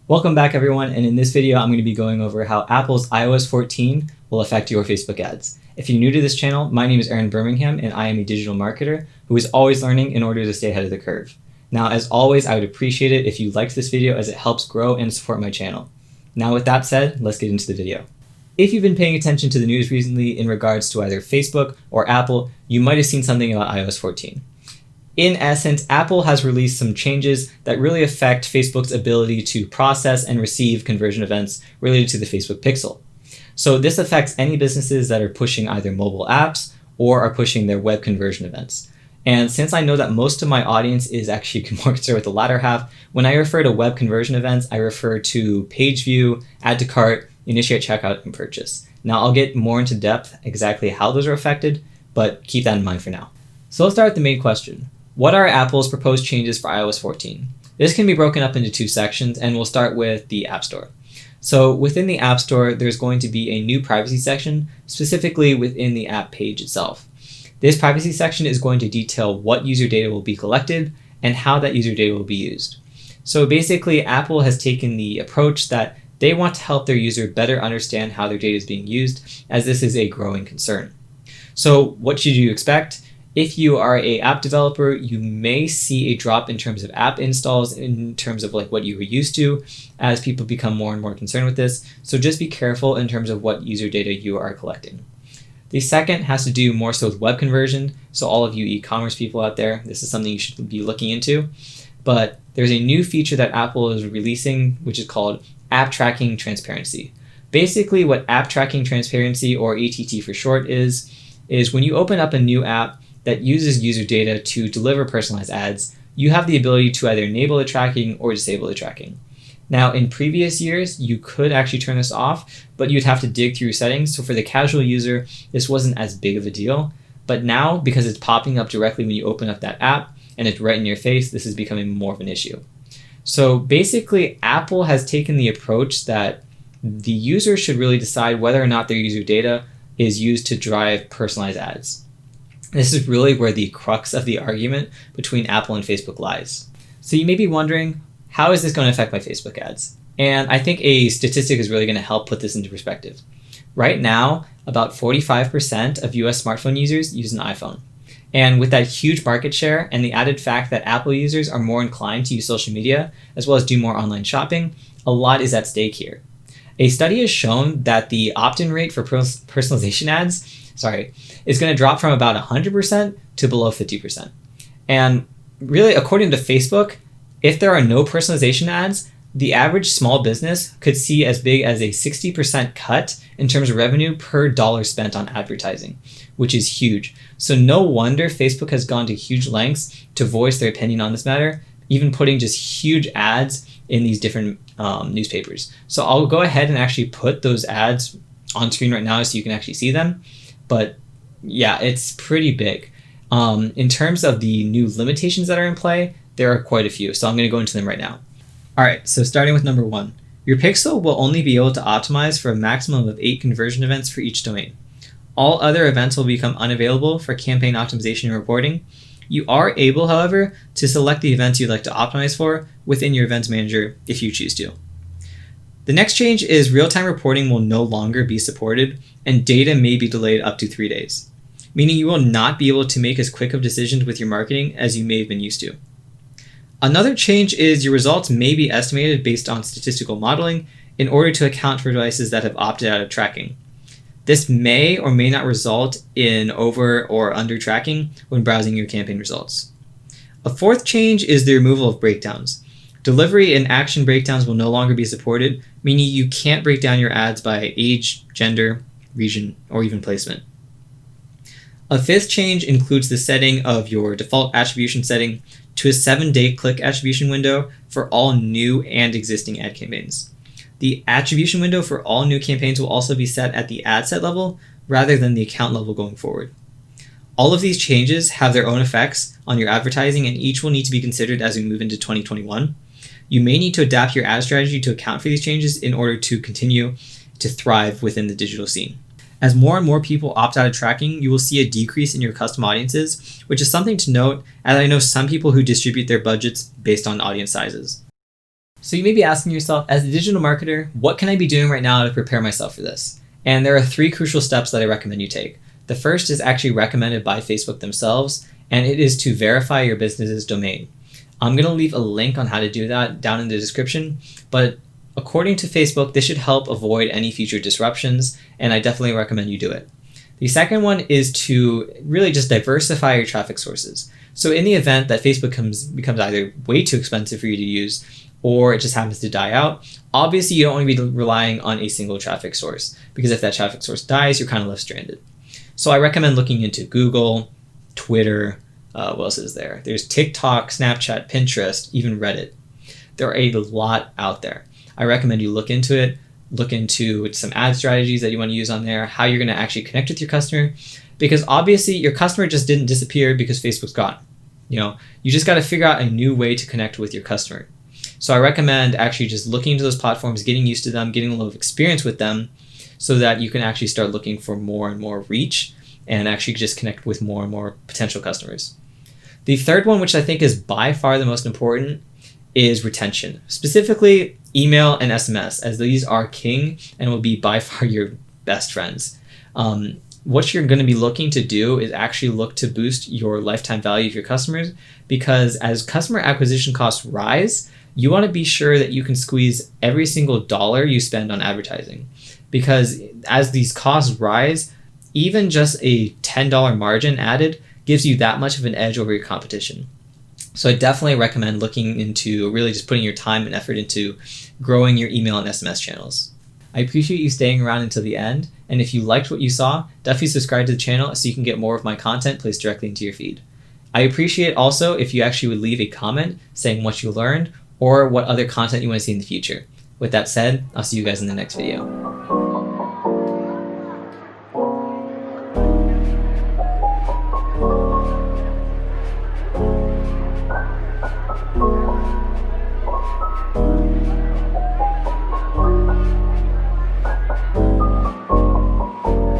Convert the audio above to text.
Welcome back everyone, and in this video I'm going to be going over how Apple's iOS 14 will affect your Facebook ads. If you're new to this channel, my name is Bermingham and I am a digital marketer who is always learning in order to stay ahead of the curve. Now, as always, I would appreciate it if you liked this video as it helps grow and support my channel. Now with that said, let's get into the video. If you've been paying attention to the news recently in regards to either Facebook or Apple, you might have seen something about iOS 14. In essence, Apple has released some changes that really affect Facebook's ability to process and receive conversion events related to the Facebook Pixel. So this affects any businesses that are pushing either mobile apps or are pushing their web conversion events. And since I know that most of my audience is actually more concerned with the latter half, when I refer to web conversion events, I refer to page view, add to cart, initiate checkout, and purchase. Now I'll get more into depth exactly how those are affected, but keep that in mind for now. So let's start with the main question. What are Apple's proposed changes for iOS 14? This can be broken up into two sections, and we'll start with the App Store. So within the App Store, there's going to be a new privacy section, specifically within the app page itself. This privacy section is going to detail what user data will be collected and how that user data will be used. So basically, Apple has taken the approach that they want to help their user better understand how their data is being used, as this is a growing concern. So what should you expect? If you are an app developer, you may see a drop in terms of app installs in terms of like what you were used to as people become more and more concerned with this. So just be careful in terms of what user data you are collecting. The second has to do more so with web conversion. So all of you e-commerce people out there, this is something you should be looking into. But there's a new feature that Apple is releasing, which is called App Tracking Transparency. Basically what App Tracking Transparency, or ATT for short, is when you open up a new app that uses user data to deliver personalized ads, you have the ability to either enable the tracking or disable the tracking. Now, in previous years, you could actually turn this off, but you'd have to dig through settings. So for the casual user, this wasn't as big of a deal. But now, because it's popping up directly when you open up that app and it's right in your face, this is becoming more of an issue. So basically, Apple has taken the approach that the user should really decide whether or not their user data is used to drive personalized ads. This is really where the crux of the argument between Apple and Facebook lies. So you may be wondering, how is this going to affect my Facebook ads? And I think a statistic is really going to help put this into perspective. Right now, about 45% of US smartphone users use an iPhone. And with that huge market share and the added fact that Apple users are more inclined to use social media as well as do more online shopping, a lot is at stake here. A study has shown that the opt-in rate for personalization ads is going to drop from about 100% to below 50%. And really, according to Facebook, if there are no personalization ads, the average small business could see as big as a 60% cut in terms of revenue per dollar spent on advertising, which is huge. So no wonder Facebook has gone to huge lengths to voice their opinion on this matter, even putting just huge ads in these different newspapers. So I'll go ahead and actually put those ads on screen right now so you can actually see them. But yeah, it's pretty big. In terms of the new limitations that are in play, there are quite a few. So I'm going to go into them right now. All right, so starting with number 1. Your Pixel will only be able to optimize for a maximum of 8 conversion events for each domain. All other events will become unavailable for campaign optimization and reporting. You are able, however, to select the events you'd like to optimize for within your events manager if you choose to. The next change is real-time reporting will no longer be supported, and data may be delayed up to 3 days, meaning you will not be able to make as quick of decisions with your marketing as you may have been used to. Another change is your results may be estimated based on statistical modeling in order to account for devices that have opted out of tracking. This may or may not result in over or under tracking when browsing your campaign results. A fourth change is the removal of breakdowns. Delivery and action breakdowns will no longer be supported, meaning you can't break down your ads by age, gender, region, or even placement. A fifth change includes the setting of your default attribution setting to a 7-day click attribution window for all new and existing ad campaigns. The attribution window for all new campaigns will also be set at the ad set level rather than the account level going forward. All of these changes have their own effects on your advertising, and each will need to be considered as we move into 2021. You may need to adapt your ad strategy to account for these changes in order to continue to thrive within the digital scene. As more and more people opt out of tracking, you will see a decrease in your custom audiences, which is something to note, as I know some people who distribute their budgets based on audience sizes. So you may be asking yourself, as a digital marketer, what can I be doing right now to prepare myself for this? And there are 3 crucial steps that I recommend you take. The first is actually recommended by Facebook themselves, and it is to verify your business's domain. I'm going to leave a link on how to do that down in the description, but according to Facebook, this should help avoid any future disruptions, and I definitely recommend you do it. The second one is to really just diversify your traffic sources. So in the event that Facebook becomes either way too expensive for you to use, or it just happens to die out, obviously you don't want to be relying on a single traffic source, because if that traffic source dies, you're kind of left stranded. So I recommend looking into Google, Twitter, what else is there? There's TikTok, Snapchat, Pinterest, even Reddit. There are a lot out there. I recommend you look into it, look into some ad strategies that you want to use on there, how you're going to actually connect with your customer, because obviously your customer just didn't disappear because Facebook's gone. You just got to figure out a new way to connect with your customer. So I recommend actually just looking into those platforms, getting used to them, getting a little experience with them, so that you can actually start looking for more and more reach and actually just connect with more and more potential customers. The third one, which I think is by far the most important, is retention, specifically email and SMS, as these are king and will be by far your best friends. What you're going to be looking to do is actually look to boost your lifetime value of your customers, because as customer acquisition costs rise, you want to be sure that you can squeeze every single dollar you spend on advertising, because as these costs rise, even just a $10 margin added gives you that much of an edge over your competition. So I definitely recommend looking into really just putting your time and effort into growing your email and SMS channels. I appreciate you staying around until the end, and if you liked what you saw, definitely subscribe to the channel so you can get more of my content placed directly into your feed. I appreciate also if you actually would leave a comment saying what you learned or what other content you want to see in the future. With that said, I'll see you guys in the next video.